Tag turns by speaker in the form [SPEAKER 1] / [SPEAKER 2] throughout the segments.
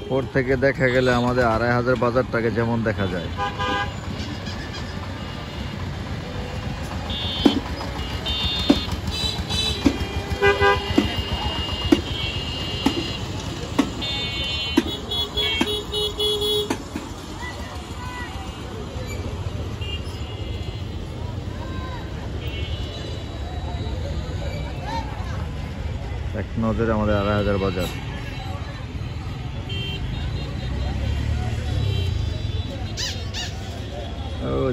[SPEAKER 1] উপর থেকে দেখা গেলে আমাদের ২৫০০ বাজারটাকে যেমন দেখা যায়। এক নজরে আমাদের ২৫০০ বাজার।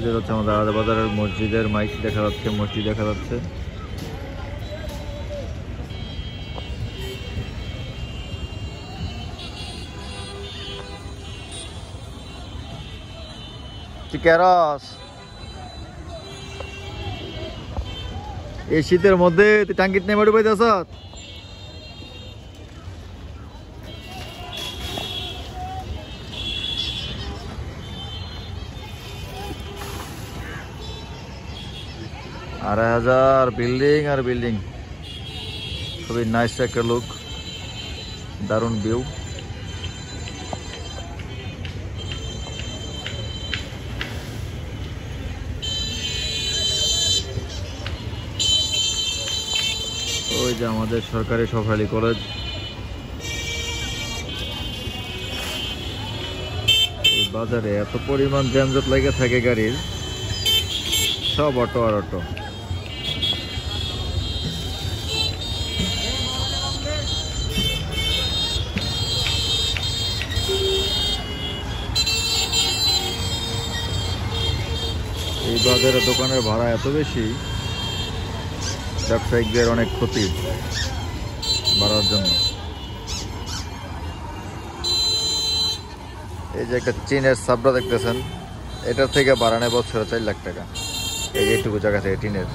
[SPEAKER 1] যেটা হচ্ছে আমাদের ২৫০০ বাজারের মসজিদের মাইক দেখা যাচ্ছে, মসজিদ দেখা যাচ্ছে। এই শীতের মধ্যে তুই টাঙ্কিত নেই বাড়ি পাইতে আস। আর ২৫০০ বিল্ডিং আর বিল্ডিং, খুবই নাইস একটা লুক, দারুণ ভিউ। ওই যে আমাদের সরকারি সফালি কলেজ। এই বাজারে এত পরিমাণ যানজট লেগে থাকে গাড়ির, সব অটো আর অটো। এই বাজারে দোকানের ভাড়া এত বেশি, ব্যবসায়িকদের অনেক ক্ষতি বাড়ার জন্য। এই যে একটা চীনের সাবড়া দেখতেছেন, এটার থেকে বাড়ানো বছরে ৪ লাখ টাকা। এই যেটুকু জায়গা থেকে টিনের।